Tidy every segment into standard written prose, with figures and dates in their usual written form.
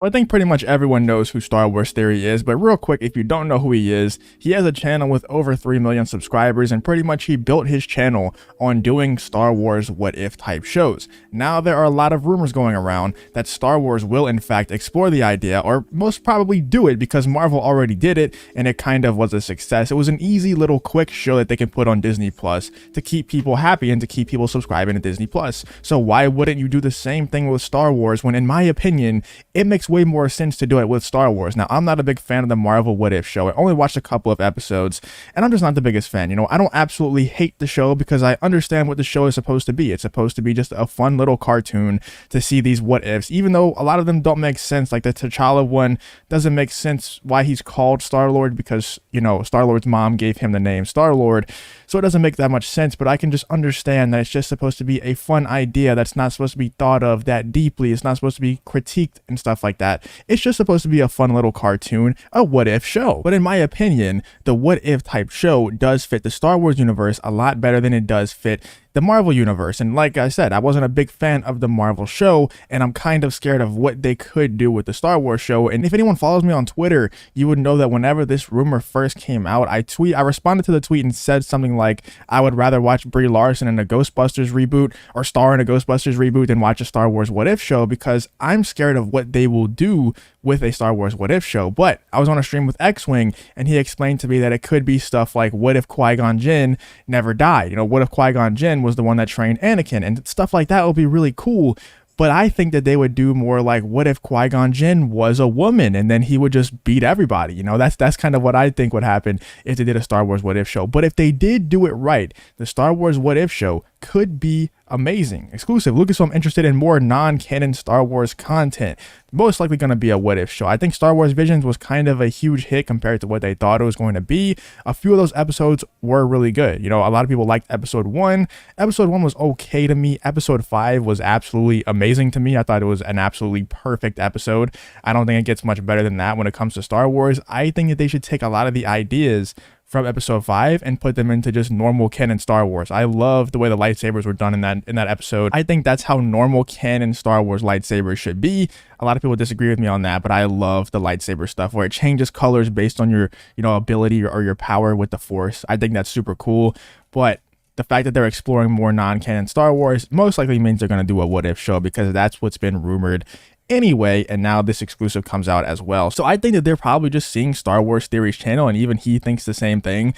I think pretty much everyone knows who Star Wars Theory is, but real quick, if you don't know who he is, he has a channel with over 3 million subscribers, and pretty much he built his channel on doing Star Wars what if type shows. Now there are a lot of rumors going around that Star Wars will in fact explore the idea, or most probably do it because Marvel already did it and it kind of was a success. It was an easy little quick show that they can put on Disney Plus to keep people happy and to keep people subscribing to Disney Plus. So why wouldn't you do the same thing with Star Wars when, in my opinion, it makes way more sense to do it with Star Wars? Now, I'm not a big fan of the Marvel What If show. I only watched a couple of episodes, and I'm just not the biggest fan. You know, I don't absolutely hate the show because I understand what the show is supposed to be. It's supposed to be just a fun little cartoon to see these what ifs, even though a lot of them don't make sense. Like the T'Challa one doesn't make sense why he's called Star-Lord because, you know, Star-Lord's mom gave him the name Star-Lord. So it doesn't make that much sense, but I can just understand that it's just supposed to be a fun idea that's not supposed to be thought of that deeply. It's not supposed to be critiqued and stuff like that. It's just supposed to be a fun little cartoon, a what if show. But in my opinion, the what if type show does fit the Star Wars universe a lot better than it does fit the Marvel universe. And like I said, I wasn't a big fan of the Marvel show, and I'm kind of scared of what they could do with the Star Wars show. And if anyone follows me on Twitter, you would know that whenever this rumor first came out, I responded to the tweet and said something like, I would rather watch Brie Larson in a Ghostbusters reboot or star in a Ghostbusters reboot than watch a Star Wars what if show, because I'm scared of what they will do with a Star Wars what if show. But I was on a stream with X-Wing, and he explained to me that it could be stuff like, what if Qui-Gon Jinn never died? You know, what if Qui-Gon Jinn was the one that trained Anakin? And stuff like that would be really cool. But I think that they would do more like, what if Qui-Gon Jinn was a woman and then he would just beat everybody? You know, that's kind of what I think would happen if they did a Star Wars what if show. But if they did do it right, the Star Wars what if show could be amazing. Exclusive. Lucasfilm interested in more non-canon Star Wars content. Most likely going to be a what if show. I think Star Wars Visions was kind of a huge hit compared to what they thought it was going to be. A few of those episodes were really good. You know, a lot of people liked episode 1. Episode 1 was okay to me. Episode 5 was absolutely amazing to me. I thought it was an absolutely perfect episode. I don't think it gets much better than that when it comes to Star Wars. I think that they should take a lot of the ideas from episode 5 and put them into just normal canon Star Wars. I love the way the lightsabers were done in that episode. I think that's how normal canon Star Wars lightsabers should be. A lot of people disagree with me on that, but I love the lightsaber stuff where it changes colors based on your, you know, ability or your power with the Force. I think that's super cool. But the fact that they're exploring more non-canon Star Wars most likely means they're going to do a what if show, because that's what's been rumored anyway, and now this exclusive comes out as well. So I think that they're probably just seeing Star Wars Theory's channel, and even he thinks the same thing.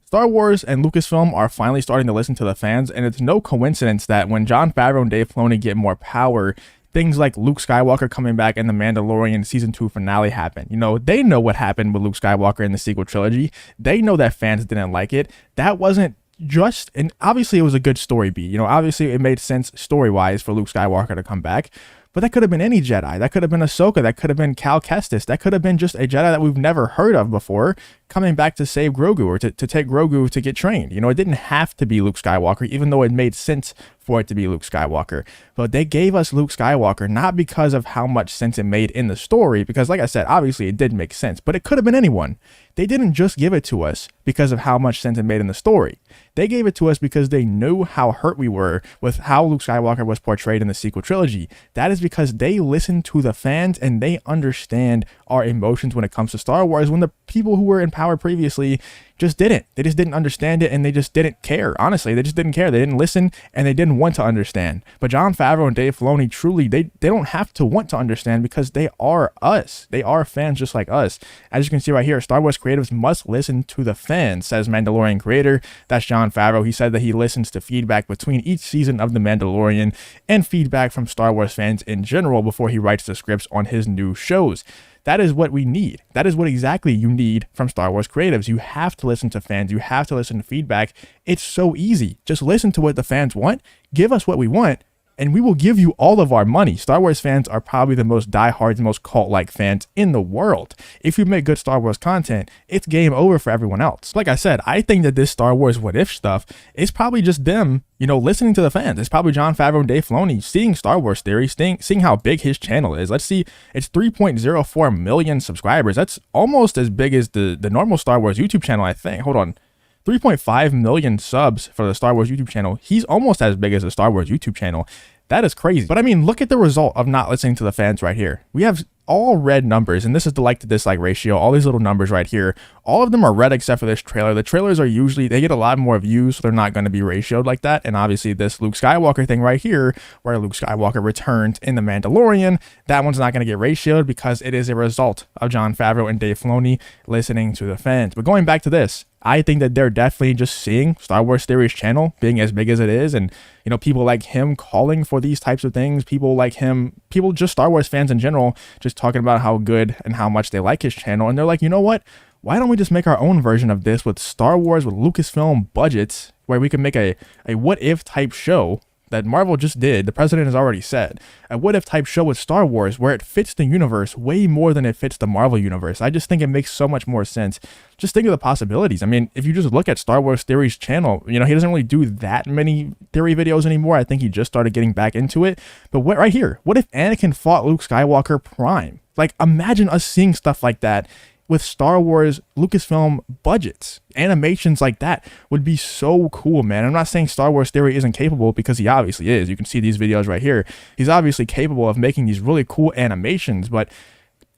Star Wars and Lucasfilm are finally starting to listen to the fans, and it's no coincidence that when Jon Favreau and Dave Filoni get more power, things like Luke Skywalker coming back in the Mandalorian season 2 finale happen. You know, they know what happened with Luke Skywalker in the sequel trilogy. They know that fans didn't like it. That wasn't just, and obviously it was a good story beat. You know, obviously it made sense story-wise for Luke Skywalker to come back. But that could have been any Jedi. That could have been Ahsoka. That could have been Cal Kestis. That could have been just a Jedi that we've never heard of before coming back to save Grogu, or to take Grogu to get trained. You know, it didn't have to be Luke Skywalker, even though it made sense for it to be Luke Skywalker. But they gave us Luke Skywalker not because of how much sense it made in the story, because like I said, obviously it did make sense, but it could have been anyone. They didn't just give it to us because of how much sense it made in the story. They gave it to us because they knew how hurt we were with how Luke Skywalker was portrayed in the sequel trilogy. That is because they listened to the fans and they understand our emotions when it comes to Star Wars, when the people who were in power previously just didn't. They just didn't understand it, and they just didn't care. Honestly, they just didn't care. They didn't listen, and they didn't want to understand. But Jon Favreau and Dave Filoni, truly, they don't have to want to understand, because they are us. They are fans just like us. As you can see right here, Star Wars creatives must listen to the fans, says Mandalorian creator. That's Jon Favreau. He said that he listens to feedback between each season of The Mandalorian and feedback from Star Wars fans in general before he writes the scripts on his new shows. That is what we need. That is what exactly you need from Star Wars creatives. You have to listen to fans. You have to listen to feedback. It's so easy. Just listen to what the fans want. Give us what we want, and we will give you all of our money. Star Wars fans are probably the most diehards, most cult-like fans in the world. If you make good Star Wars content, it's game over for everyone else. Like I said, I think that this Star Wars what if stuff is probably just them, you know, listening to the fans. It's probably Jon Favreau and Dave Filoni seeing Star Wars Theory, seeing how big his channel is. Let's see, it's 3.04 million subscribers. That's almost as big as the normal Star Wars YouTube channel, I think. Hold on. 3.5 million subs for the Star Wars YouTube channel. He's almost as big as the Star Wars YouTube channel. That is crazy. But I mean, look at the result of not listening to the fans right here. We have all red numbers, and this is the like to dislike ratio, all these little numbers right here, all of them are red except for this trailer. The trailers are usually, they get a lot more views, so they're not going to be ratioed like that. And obviously this Luke Skywalker thing right here, where Luke Skywalker returned in The Mandalorian, that one's not going to get ratioed because it is a result of Jon Favreau and Dave Filoni listening to the fans. But going back to this, I think that they're definitely just seeing Star Wars Theory's channel being as big as it is, and you know, people like him calling for these types of things, people like him, people just Star Wars fans in general, just talking about how good and how much they like his channel, and they're like, you know what? Why don't we just make our own version of this with Star Wars, with Lucasfilm budgets, where we can make a what if type show that Marvel just did, the president has already said, a what if type show with Star Wars where it fits the universe way more than it fits the Marvel universe. I just think it makes so much more sense. Just think of the possibilities. I mean, if you just look at Star Wars Theory's channel, you know, he doesn't really do that many theory videos anymore. I think he just started getting back into it. But what right here, what if Anakin fought Luke Skywalker Prime? Like, imagine us seeing stuff like that with Star Wars Lucasfilm budgets. Animations like that would be so cool, man. I'm not saying Star Wars Theory isn't capable, because he obviously is. You can see these videos right here. He's obviously capable of making these really cool animations, but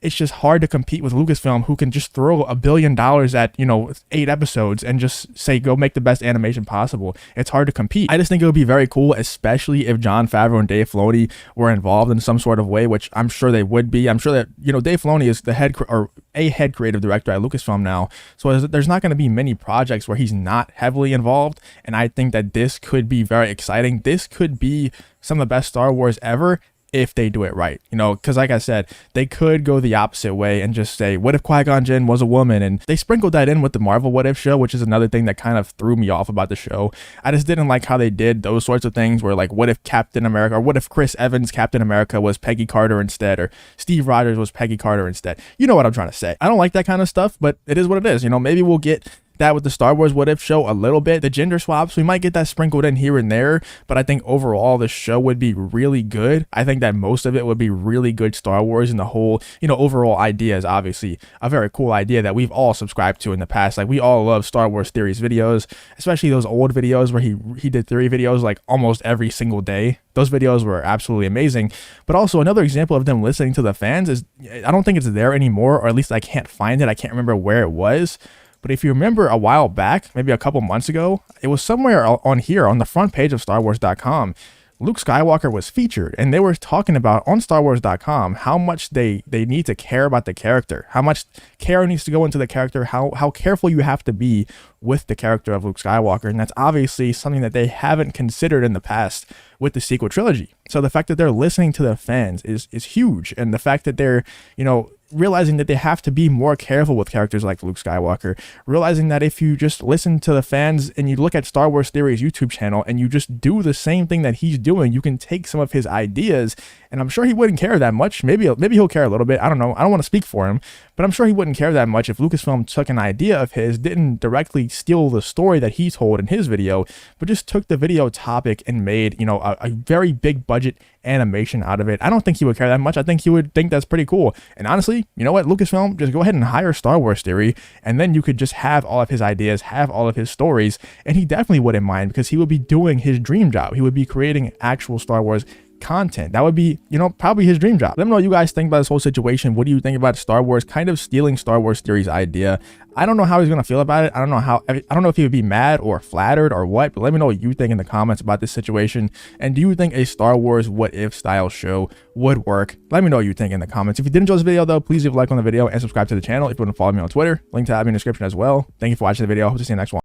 it's just hard to compete with Lucasfilm, who can just throw $1 billion at, you know, 8 episodes and just say, go make the best animation possible. It's hard to compete. I just think it would be very cool, especially if Jon Favreau and Dave Filoni were involved in some sort of way, which I'm sure they would be. I'm sure that, you know, Dave Filoni is the head creative director at Lucasfilm now. So there's not going to be many projects where he's not heavily involved. And I think that this could be very exciting. This could be some of the best Star Wars ever, if they do it right, you know, because like I said, they could go the opposite way and just say, what if Qui-Gon Jinn was a woman? And they sprinkled that in with the Marvel What If show, which is another thing that kind of threw me off about the show. I just didn't like how they did those sorts of things, where like, what if Captain America, or what if Chris Evans Captain America was Peggy Carter instead, or Steve Rogers was Peggy Carter instead. You know what I'm trying to say. I don't like that kind of stuff, but it is what it is. You know, maybe we'll get that with the Star Wars What If show a little bit. The gender swaps, we might get that sprinkled in here and there, but I think overall the show would be really good. I think that most of it would be really good Star Wars, and the whole, you know, overall idea is obviously a very cool idea that we've all subscribed to in the past. Like, we all love Star Wars Theories videos, especially those old videos where he did theory videos like almost every single day. Those videos were absolutely amazing. But also another example of them listening to the fans is, I don't think it's there anymore, or at least I can't find it. I can't remember where it was. But if you remember a while back, maybe a couple months ago, it was somewhere on here on the front page of StarWars.com. Luke Skywalker was featured, and they were talking about on StarWars.com how much they need to care about the character, how much care needs to go into the character, how careful you have to be with the character of Luke Skywalker. And that's obviously something that they haven't considered in the past with the sequel trilogy. So the fact that they're listening to the fans is huge. And the fact that they're, you know, realizing that they have to be more careful with characters like Luke Skywalker, realizing that if you just listen to the fans and you look at Star Wars Theory's YouTube channel and you just do the same thing that he's doing, you can take some of his ideas, and I'm sure he wouldn't care that much. Maybe he'll care a little bit. I don't know. I don't want to speak for him, but I'm sure he wouldn't care that much if Lucasfilm took an idea of his, didn't directly steal the story that he told in his video, but just took the video topic and made, you know, a very big budget animation out of it. I don't think he would care that much. I think he would think that's pretty cool. And honestly, you know what, Lucasfilm, just go ahead and hire Star Wars Theory, and then you could just have all of his ideas, have all of his stories, and he definitely wouldn't mind, because he would be doing his dream job. He would be creating actual Star Wars content. That would be, you know, probably his dream job. Let me know what you guys think about this whole situation. What do you think about Star Wars kind of stealing Star Wars Theory's idea? I don't know how he's gonna feel about it. I don't know if he would be mad or flattered or what, but let me know what you think in the comments about this situation. And do you think a Star Wars What If style show would work? Let me know what you think in the comments. If you did enjoy this video though, please leave a like on the video and subscribe to the channel. If you want to follow me on Twitter, link to that in the description as well. Thank you for watching the video. Hope to see you in the next one.